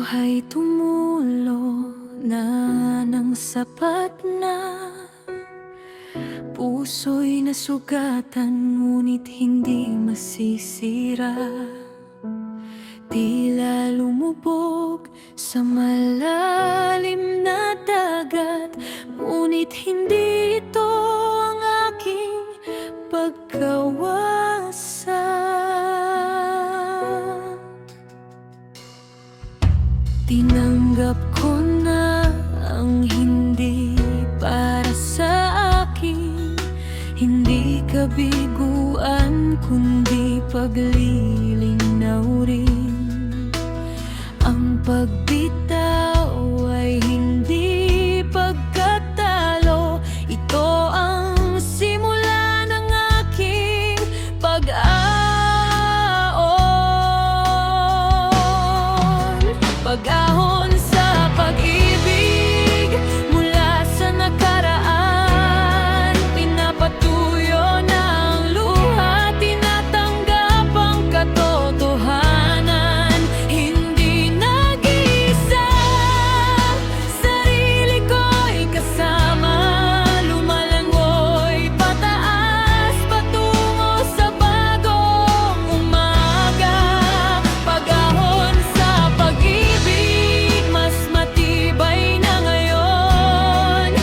buhay tumulo na ng sapat na. Puso'y nasugatan ngunit hindi masisira. Tila lumubog sa malalim na dagat, ngunit hindi ito ang aking pagkawasak. Tinanggap ko na ang hindi para sa akin, hindi kabiguan kundi paglilinaw rin. Ang pagbitaw ay hindi pagkatalo, ito ang simula ng aking pag-aon. Pag-ahon sa pag-ibig mula sa nakaraan, pinapatuyo ng luha, tinatanggap ang katotohanan. Hindi nag-iisa, sarili ko'y kasama, lumalangoy pataas patungo sa bagong umaga. Pag-ahon sa pag-ibig, mas matibay na ngayon.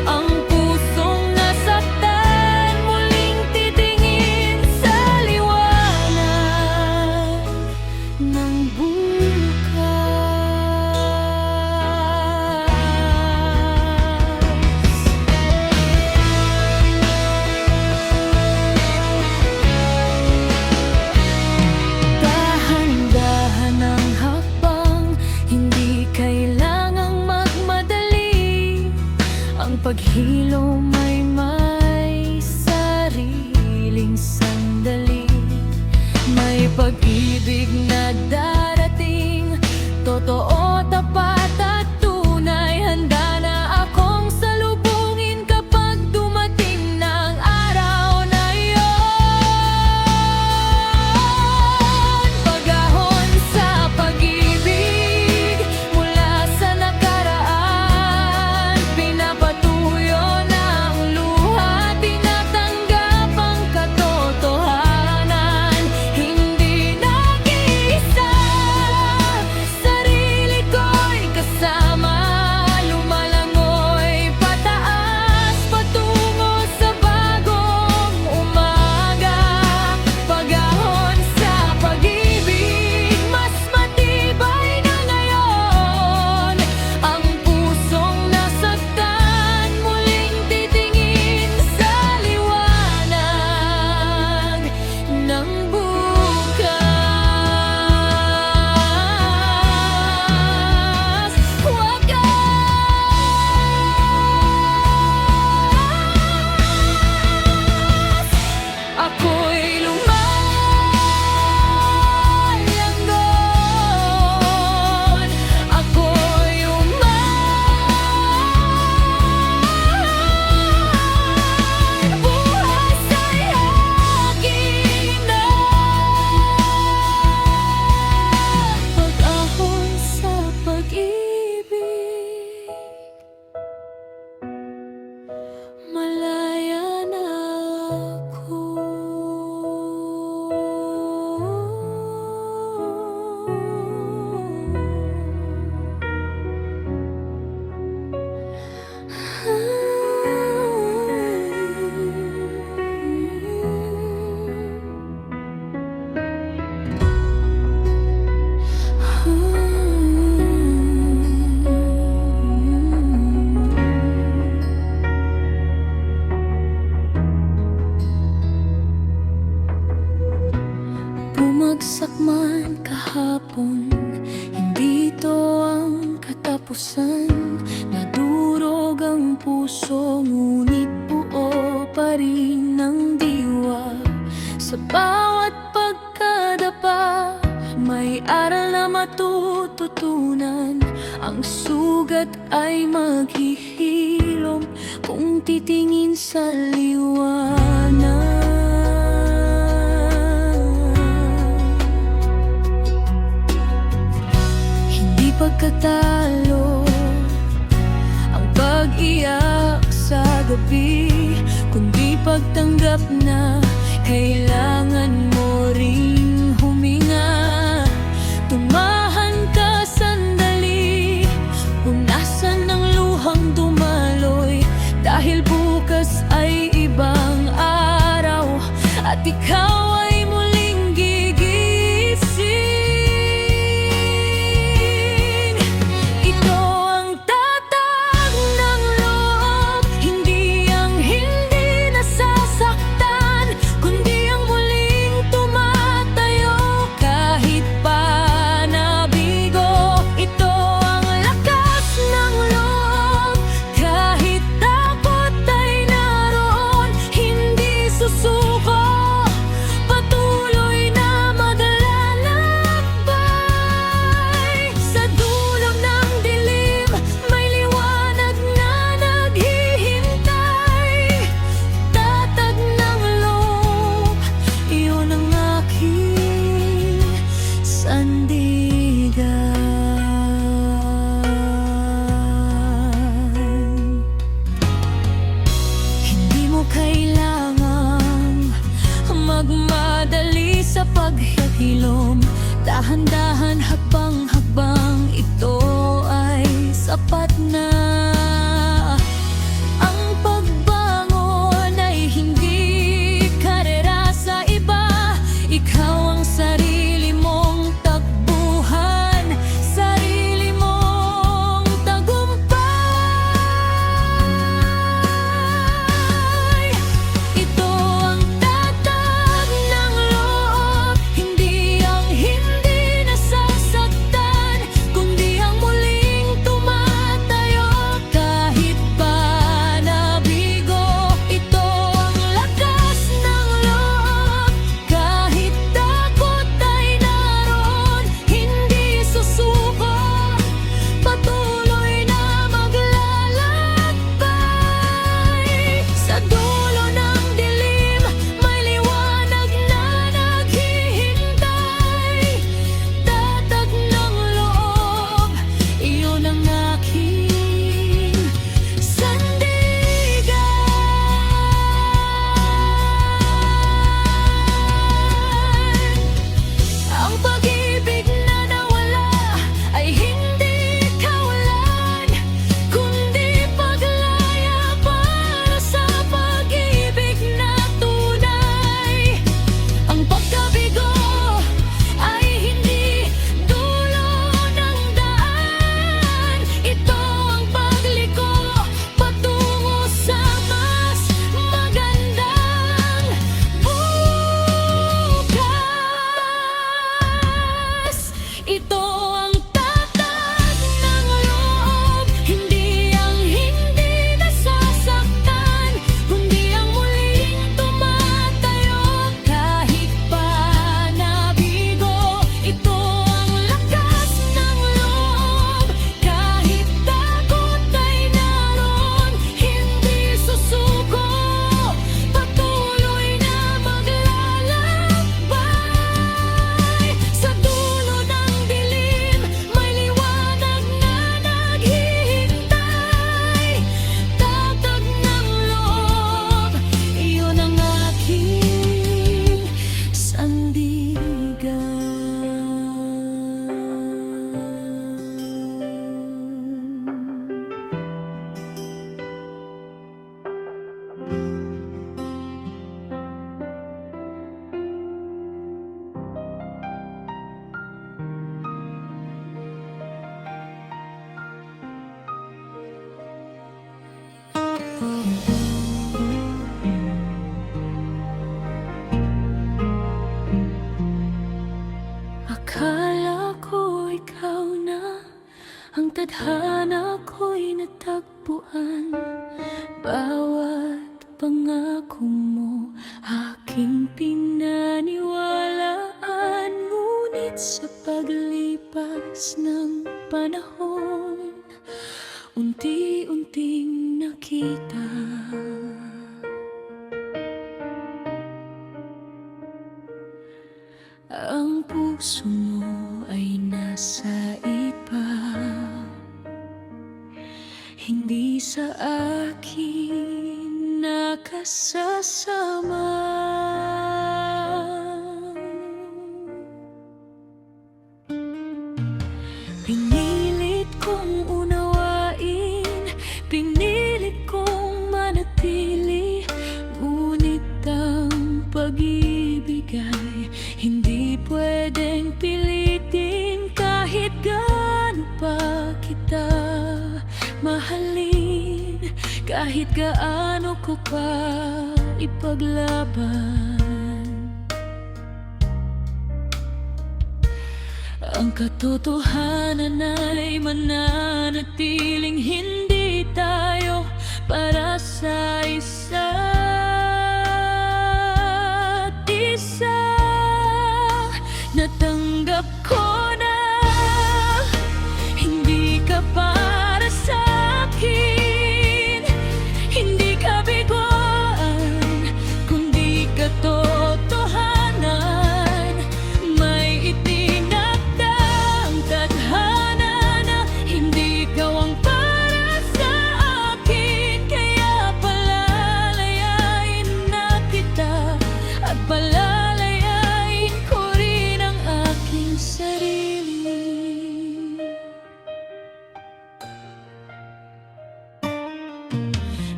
Ang pusong nasaktan, muling titingin sa liwanag ng dahan-dahan ang hakbang, hindi kailangang magmadali. Ang paghilom ay may sariling sandali. May pag-ibig na darating, totoo, tapat at tunay. Handa na akong salubungin kapag dumating ng araw na iyon. Pag-ahon sa pag-ibig mula sa nakaraan, pinapatuyo ng luha, tinatanggap ang katotohanan. Hindi nag-iisa, sarili ko'y kasama, lumalangoy pataas patungo sa bagong umaga. Pag-ahon sa pag-ibig, mas matibay na ngayon. Ang pusong nasaktan, muling titingin sa liwanag ng bukas. Wagas, ako'y lumalangon, ako'y umahan. Bukas ay akin na. Pag-ahon sa pag-ibig, malaya na ako. Bumagsak man kahapon, hindi ito ang katapusan. Nadurog ang puso, ngunit buo pa rin ang diwa. Sa bawat pagkadapa, may aral na matututunan. Ang sugat ay maghihilom kung titingin sa liwanag. pagkatalo, ang pag-iyak sa gabi, kundi pagtanggap na kailangan mo ring huminga. Tumahan ka sandali, punasan ng luhang dumaloy, dahil bukas ay ibang araw at ikaw ay muling gigising. Ito ang tatag ng loob, hindi ang hindi nasasaktan, kundi ang muling tumatayo kahit pa nabigo. Ito ang lakas ng loob, kahit takot ay naroon, hindi susuko, patuloy na maglalakbay. Sa dulo ng dilim, may liwanag na naghihintay. Tatag ng loob, iyon ang aking sandigan. Hindi mo kailangang magmadali sa paghihilom, dahan-dahan, hakbang-hakbang, ito ay sapat na. Ang pagbangon ay hindi karera sa iba, ikaw ang sarili mong takbuhan, sarili mong tagumpay. Ito ang tatag ng loob, hindi ang hindi nasasaktan, kundi ang muling tumatayo kahit pa nabigo. Ito ang lakas ng loob, kahit takot ay naroon, hindi susuko, patuloy na maglalakbay. Sa dulo ng dilim, may liwanag na naghihintay. Tatag ng loob, iyon ang aking sandigan. Ang pag-ibig na nawala ay hindi kawalan, kundi paglaya para sa pag-ibig na tunay. Ang pagkabigo ay hindi dulo ng daan, ito ang pagliko patungo sa mas magandang bukas. Ito ang tatag ng loob, hindi ang hindi nasasaktan, kundi ang muling tumatayo kahit pa nabigo. Ito ang lakas ng loob, kahit takot ay naroon, hindi susuko, patuloy na maglalakbay. Sa dulo ng dilim, may liwanag na naghihintay. Tatag ng loob, iyon ang aking sandigan. Akala ko ikaw na, ang tadhana ko'y natagpuan. Bawat pangako mo aking pinaniwalaan, ngunit sa paglipas ng panahon, unti-unting nakita ang puso mo ay nasa iba. sa akin nakasasama. Pinilit kong unawain, pinilit kong manatili, ngunit ang pag-ibig ay hindi pwedeng pilitin. Kahit gaano pa kita mahalin, kahit gaano ko pa ipaglaban, ang katotohanan ay mananatiling hindi tayo para sa isa't isa. Natanggap ko na hindi ka para sa akin, hindi ka biguan, kundi katotohanan. May itinakdang tadhana na hindi ikaw ang para sa akin, kaya palalayain na kita at palalayain ko rin ang aking sarili.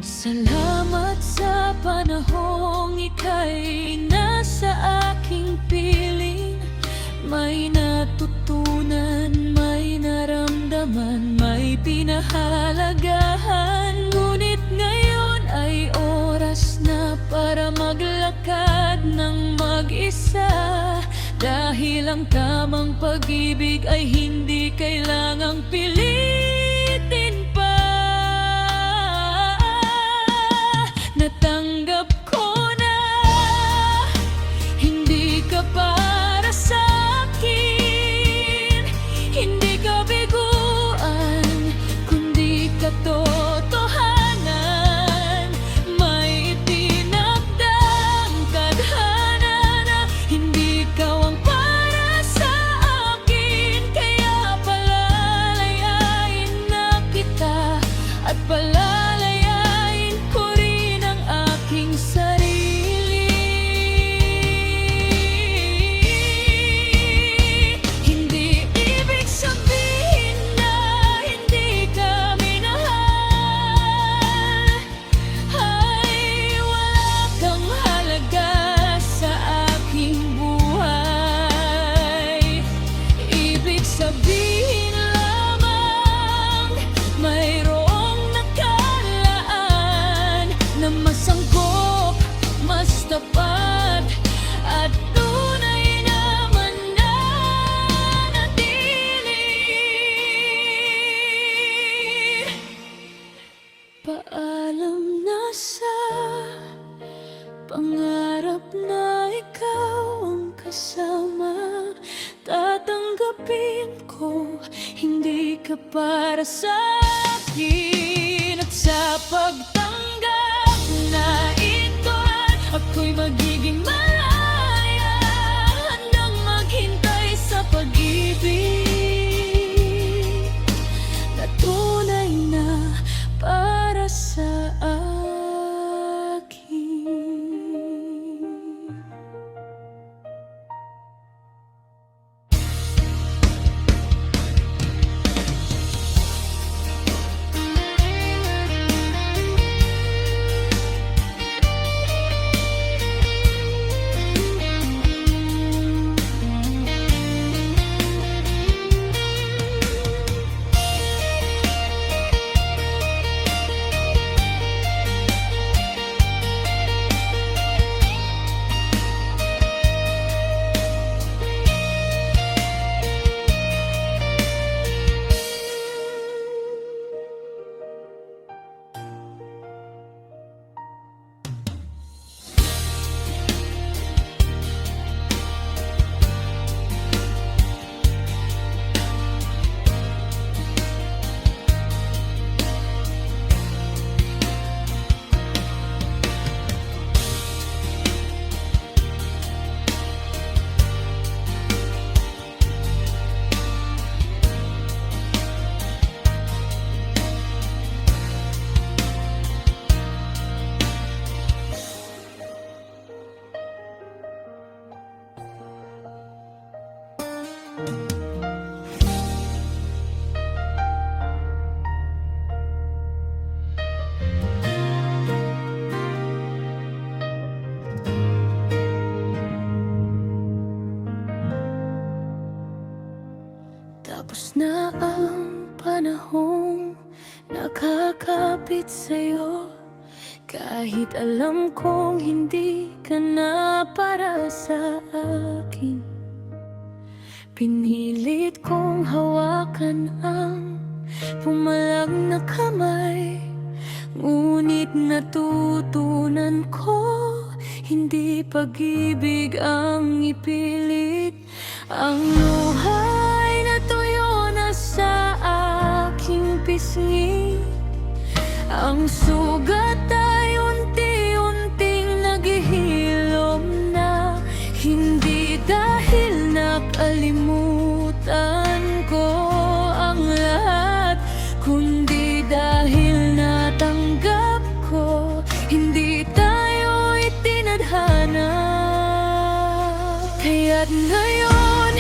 Salamat sa panahong ika'y nasa aking piling. May natutunan, may naramdaman, may pinahalagahan. Ngunit ngayon ay oras na para maglakad ng mag-isa, dahil ang tamang pag-ibig ay hindi kailangang pilitin pa. Natanggap ko na hindi ka para sa akin, hindi ka biguan, kundi katotohanan. May itinakdang tadhana na hindi ikaw ang para sa akin, kaya palalayain na kita at palalayain ko rin ang aking sarili. Hindi ibig sabihin na hindi ka minahal, ay wala kang halaga sa aking buhay. Ibig sabihin lamang mayroong nakalaan na mas angkop, mas tapat at tunay na mananatili. Paalam na sa pangarap na ikaw ang kasama. Tatanggapin ko hindi ka para sa akin, at sa pagtanggap na ito ako'y magiging malaya, handang maghintay sa pag-ibig na tunay na para sa akin. Tapos na ang panahong nakakapit sa'yo, kahit alam kong hindi ka na para sa akin. Pinilit kong hawakan ang pumalag na kamay, ngunit natutunan ko hindi pag-ibig ang ipilit. Ang luhay na tuyo na sa aking pisngi, ang sugat ay unti-unting naghihilom na. Hindi dahil nakalimutan ko ang lahat, kundi dahil natanggap ko hindi tayo itinadhana. Kaya't ngayon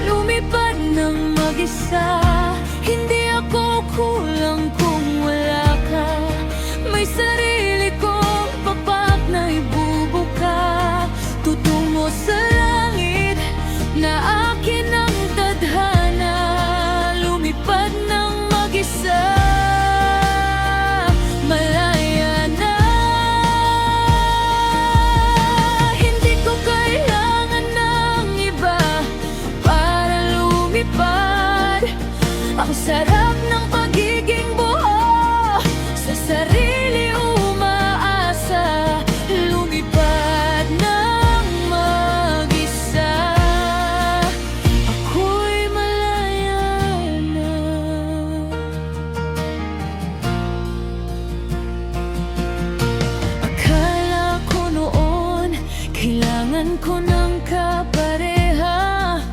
lumipad ng mag-isa. Hindi ako kulang kung wala ka. May sarili kong papak na ibubuka, tutungo sa langit na akin ang tadhana. Lumipad ng mag-isa, malaya na. Hindi ko kailangan ng iba para lumipad. Ang sarap ng pagiging buo, sa sarili umaasa. Lumipad ng mag-isa, ako'y malaya na. Akala ko noon kailangan ko ng kapareha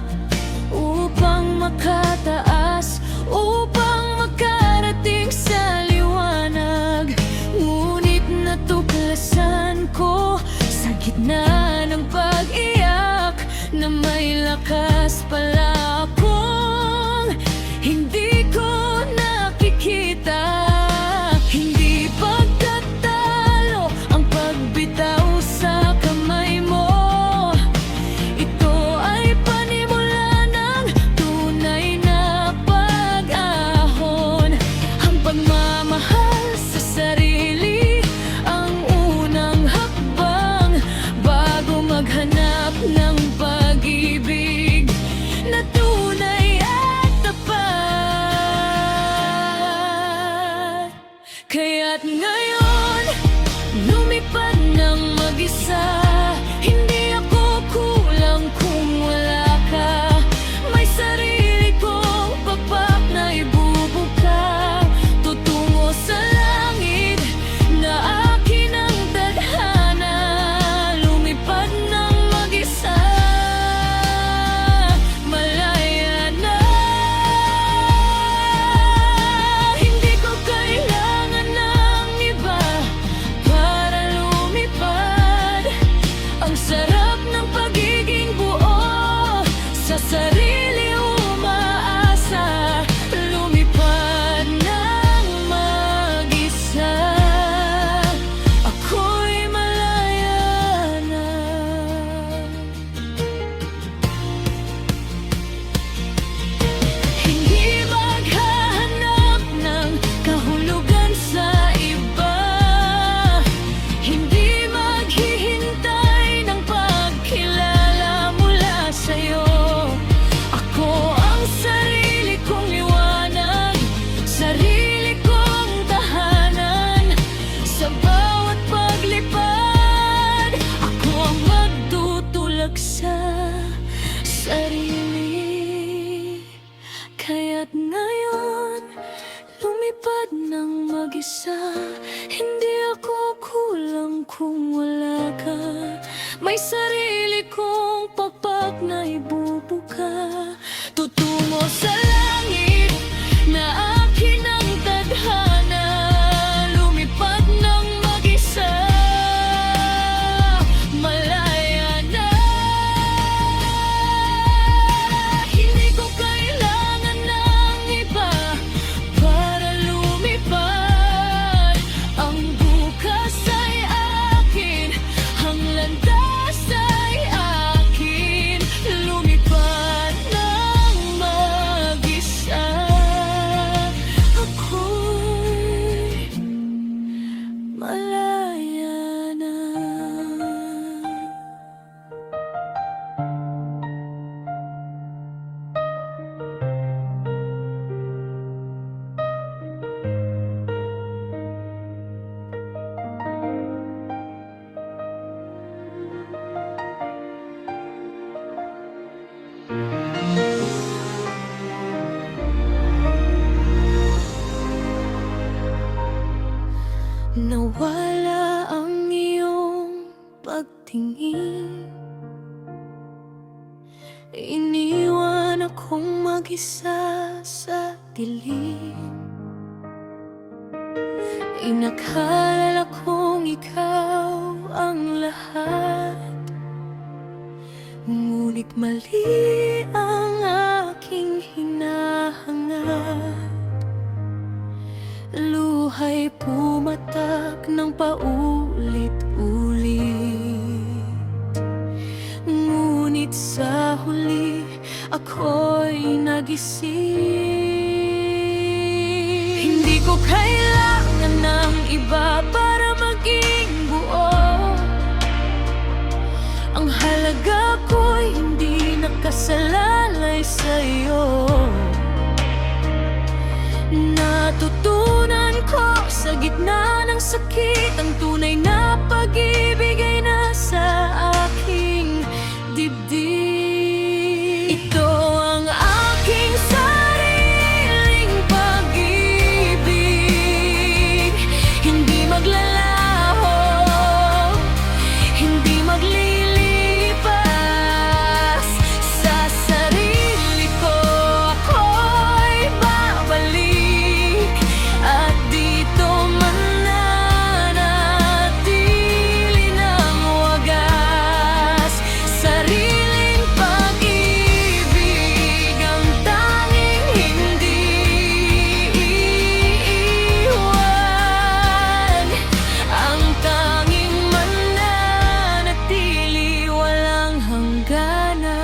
upang makataas, upang makarating sa liwanag. Ngunit natuklasan ko sa gitna ng pag-iyak na may lakas pala akong hindi ko nakikita. Hindi pagkatalo ang pagbitaw sa kamay mo, ito ay panimula ng tunay na pag-ahon. Ang pagmamahal sa sarili ang unang hakbang bago maghanap ng pag-ibig na tunay at tapat. Kaya't ngayon lumipad ng mag-isa. Hindi ako kulang kung wala ka. May sarili kong papak na ibubuka, tutungo sa langit na akin ang tadhana. Lumipad ng mag-isa, malaya na. Hindi ko kailangan ng iba para lumipad. Ang sarap ng pagiging buo, sa sarili umaasa. Lumipad ng mag-isa, ako'y malaya na. Hindi maghahanap ng kahulugan sa iba, hindi maghihintay ng pagkilala mula sa'yo. Ako ang sarili kong liwanag, sarili kong tahanan. Sa bawat paglipad, ako ang magtutulak sa sarili. Kaya't ngayon lumipad ng mag-isa. Hindi ako kulang kung wala ka. May sarili kong papak na ibubuka, tutungo sa langit na akin ang tadhana. Lumipad ng mag-isa, malaya na. Hindi ko kailangan ng iba para lumipad. Ang bukas ay akin, ang landas ay akin. Lumipad ng mag nawala ang iyong pagtingin. Iniwan akong mag-isa sa dilim. Inakala kong ikaw ang lahat, ngunit mali ang aking hinahangad. Luha'y pumatak ng paulit-ulit, ngunit sa huli ako'y nagising. Hindi ko kailangan ng iba para maging buo. Ang halaga ko'y hindi nakasalalay sa'yo. Natutunan ko sa gitna ng sakit, ang tunay na pag-ibig ay nasa aking dibdib. Ito ang aking sariling pag-ibig, hindi maglalaho, hindi maglilipas. Sa sarili ko ako'y babalik, at dito mananatili ng wagas. Sariling pag-ibig ang tanging hindi iiwan, ang tanging mananatili walang hangganan.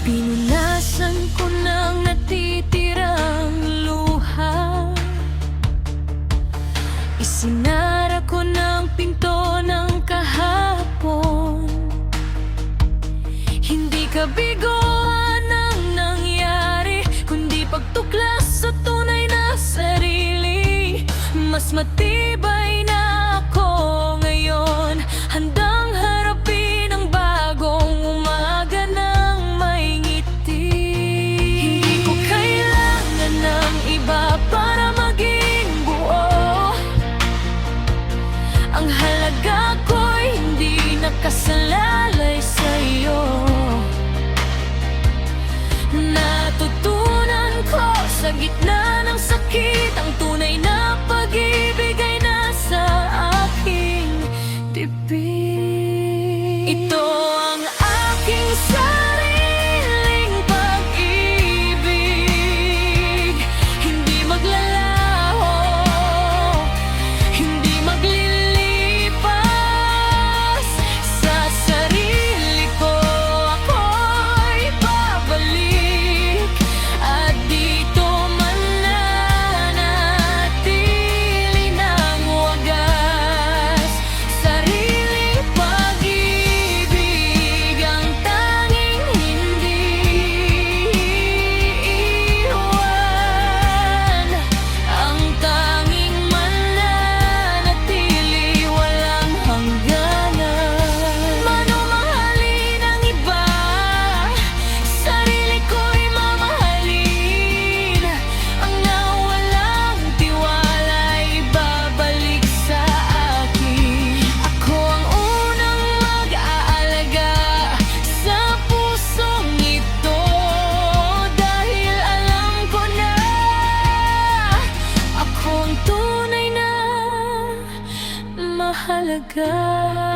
Pinunasan ko ng natitirang luha, isinara ko ng pinto ng kahapon. Hindi kabigoan ang nangyari, kundi pagtuklas sa tunay na sarili. Mas matibay na ako ngayon, handang harapin ang bagong umaga ng may ngiti. Hindi ko kailangan ng iba para maging buo. Ang halaga ko'y hindi nakasalalay sa'yo. Natutunan ko sa gitna ng sakit, ang tunay na pag-ibig ay nasa aking dibdib. Ito ang aking sariling pag-ibig, hindi maglalaho, hindi maglilipas. Sa sarili ko ako'y babalik, at dito mananatili ng wagas. Sariling pag-ibig ang tanging hindi iiwan, ang tanging mananatili walang hangganan. Manumahalin ang iba, sarili ko'y mamahalin. Ang nawalang tiwala'y ibabalik sa akin. Ako ang unang mag-aalaga sa pusong ito, dahil alam ko na ako ang tunay na mahalaga.